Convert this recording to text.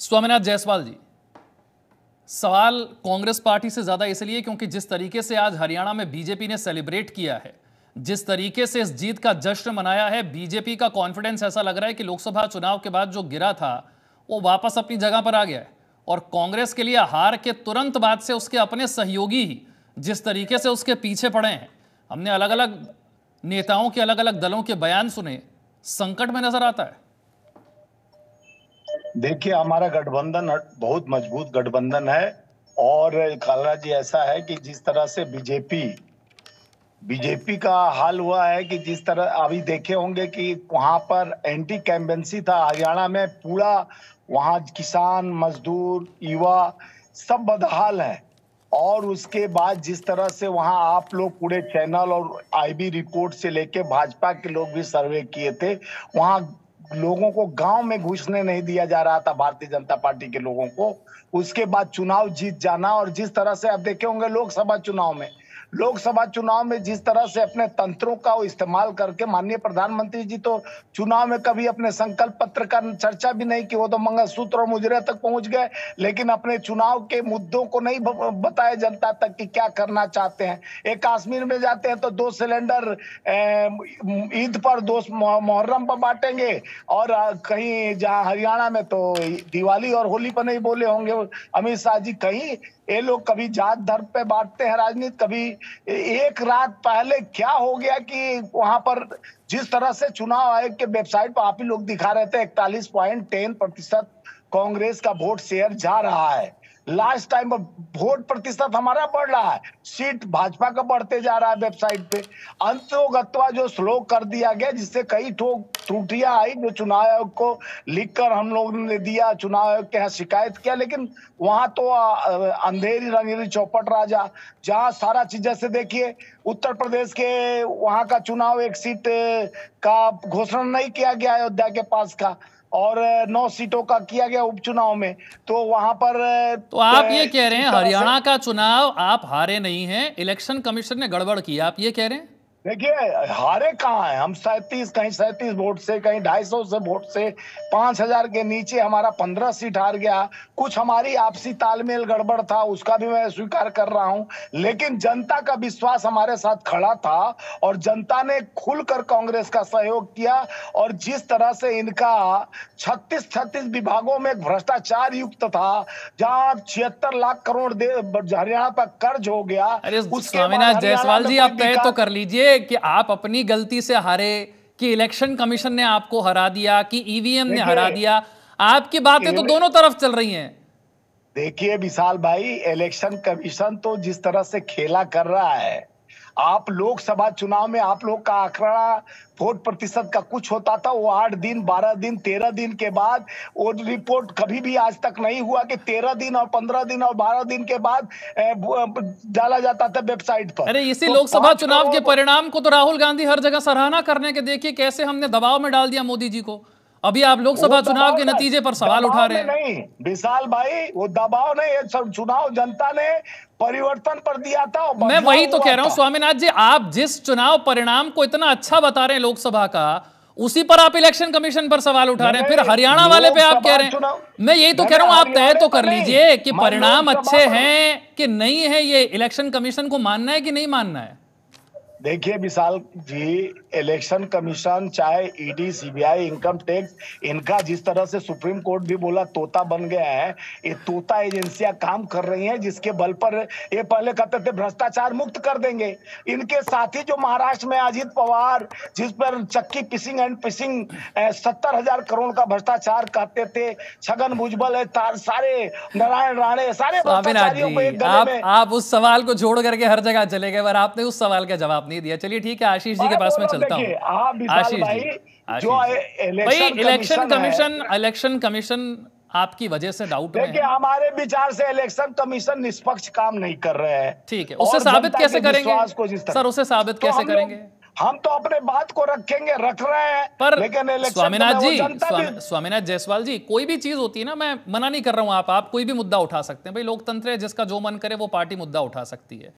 स्वामीनाथ जायसवाल जी, सवाल कांग्रेस पार्टी से ज्यादा इसलिए क्योंकि जिस तरीके से आज हरियाणा में बीजेपी ने सेलिब्रेट किया है, जिस तरीके से इस जीत का जश्न मनाया है, बीजेपी का कॉन्फिडेंस ऐसा लग रहा है कि लोकसभा चुनाव के बाद जो गिरा था वो वापस अपनी जगह पर आ गया है। और कांग्रेस के लिए हार के तुरंत बाद से उसके अपने सहयोगी ही जिस तरीके से उसके पीछे पड़े हैं, हमने अलग अलग नेताओं के अलग अलग दलों के बयान सुने, संकट में नजर आता है। देखिए, हमारा गठबंधन बहुत मजबूत गठबंधन है और काला जी ऐसा है कि जिस तरह से बीजेपी का हाल हुआ है कि जिस तरह अभी देखे होंगे कि वहां पर एंटी कैम्पेंसी था हरियाणा में पूरा, वहां किसान, मजदूर, युवा सब बदहाल है। और उसके बाद जिस तरह से वहां आप लोग पूरे चैनल और आईबी रिपोर्ट से लेके भाजपा के लोग भी सर्वे किए थे, वहां लोगों को गांव में घुसने नहीं दिया जा रहा था भारतीय जनता पार्टी के लोगों को। उसके बाद चुनाव जीत जाना और जिस तरह से आप देखे होंगे लोकसभा चुनाव में जिस तरह से अपने तंत्रों का इस्तेमाल करके माननीय प्रधानमंत्री जी तो चुनाव में कभी अपने संकल्प पत्र का चर्चा भी नहीं की, वो तो मंगलसूत्र और मुजरे तक पहुंच गए, लेकिन अपने चुनाव के मुद्दों को नहीं बताए जनता तक कि क्या करना चाहते हैं। एक कश्मीर में जाते हैं तो 2 सिलेंडर ईद पर, 2 मुहर्रम पर बांटेंगे, और कहीं जहां हरियाणा में तो दिवाली और होली पर नहीं बोले होंगे अमित शाह जी। कहीं ये लोग कभी जात धर्म पे बांटते हैं राजनीति, कभी एक रात पहले क्या हो गया कि वहां पर जिस तरह से चुनाव आयोग के वेबसाइट पर आप ही लोग दिखा रहे थे 41.10% कांग्रेस का वोट शेयर जा रहा है। लास्ट टाइम वोट प्रतिशत हमारा बढ़ रहा है, सीट भाजपा का बढ़ते जा रहा है वेबसाइट पे। अंतोगत्वा जो स्लोक कर दिया गया जिससे कई त्रुटियां आई जो चुनाव आयोग को लिखकर हम लोगों ने दिया, चुनाव आयोग के यहाँ शिकायत किया, लेकिन वहां तो अंधेरी रंगेरी चौपट राजा, जहां सारा चीज जैसे देखिए उत्तर प्रदेश के वहां का चुनाव एक सीट का घोषणा नहीं किया गया अयोध्या के पास का, और 9 सीटों का किया गया उपचुनाव में, तो वहां पर तो आप ये कह रहे हैं हरियाणा का चुनाव आप हारे नहीं हैं, इलेक्शन कमीशन ने गड़बड़ की, आप ये कह रहे हैं? देखिए, हारे कहाँ हैं हम? 37 वोट से, कहीं 250 से वोट से, 5000 के नीचे हमारा 15 सीट हार गया। कुछ हमारी आपसी तालमेल गड़बड़ था, उसका भी मैं स्वीकार कर रहा हूं, लेकिन जनता का विश्वास हमारे साथ खड़ा था और जनता ने खुलकर कांग्रेस का सहयोग किया। और जिस तरह से इनका 36 विभागों में भ्रष्टाचार युक्त था, जहां 76 लाख करोड़ हरियाणा पर कर्ज हो गया। अरे स्वामीनाथ जायसवाल जी, आप तय तो कर लीजिए कि आप अपनी गलती से हारे, कि इलेक्शन कमीशन ने आपको हरा दिया, कि ईवीएम ने हरा दिया। आपकी बातें तो दोनों तरफ चल रही हैं। देखिए विशाल भाई, इलेक्शन कमीशन तो जिस तरह से खेला कर रहा है, आप लोकसभा चुनाव में आप लोग का आंकड़ा वोट प्रतिशत का कुछ होता था, वो 8 दिन, 12 दिन, 13 दिन के बाद वो रिपोर्ट कभी भी आज तक नहीं हुआ कि 13 दिन और 15 दिन और 12 दिन के बाद डाला जाता था वेबसाइट पर। अरे इसी लोकसभा चुनाव के परिणाम को तो राहुल गांधी हर जगह सराहना करने के, देखिए कैसे हमने दबाव में डाल दिया मोदी जी को। अभी आप लोकसभा चुनाव के नतीजे पर सवाल उठा रहे हैं। नहीं विशाल भाई, वो दबाव नहीं है, चुनाव जनता ने परिवर्तन पर दिया था। मैं वही तो कह रहा हूं स्वामीनाथ जी, आप जिस चुनाव परिणाम को इतना अच्छा बता रहे हैं लोकसभा का, उसी पर आप इलेक्शन कमीशन पर सवाल उठा रहे हैं, फिर हरियाणा वाले पे आप कह रहे हैं। मैं यही तो कह रहा हूं, आप तय तो कर लीजिए कि परिणाम अच्छे हैं कि नहीं है, ये इलेक्शन कमीशन को मानना है कि नहीं मानना है। देखिए विशाल जी, इलेक्शन कमीशन चाहे ईडी, सीबीआई, इनकम टैक्स, इनका जिस तरह से सुप्रीम कोर्ट भी बोला तोता बन गया है, ये तोता एजेंसियां काम कर रही हैं जिसके बल पर ये पहले कहते थे भ्रष्टाचार मुक्त कर देंगे। इनके साथी जो महाराष्ट्र में अजीत पवार, जिस पर चक्की पिसिंग एंड पिसिंग 70,000 करोड़ का भ्रष्टाचार कहते थे, छगन भुजबल है, सारे नारायण राणे, सारे भ्रष्टाचारियों को एक गले में। आप उस सवाल को छोड़ करके हर जगह चले गए, पर आपने उस सवाल का जवाब नहीं दिया। चलिए ठीक है, आशीष जी के पास में चलता हूं। आशीष जी, इलेक्शन कमीशन आपकी वजह से डाउट में है। हमारे विचार से इलेक्शन कमीशन निष्पक्ष काम नहीं कर रहे हैं। ठीक है, उसे साबित कैसे करेंगे सर? उसे साबित कैसे करेंगे? हम तो अपने बात को रखेंगे, रख रहे हैं, पर लेकिन स्वामीनाथ जी, स्वामीनाथ जायसवाल जी, कोई भी चीज होती है ना, मैं मना नहीं कर रहा हूं, आप कोई भी मुद्दा उठा सकते हैं भाई, लोकतंत्र है, जिसका जो मन करे वो पार्टी मुद्दा उठा सकती है।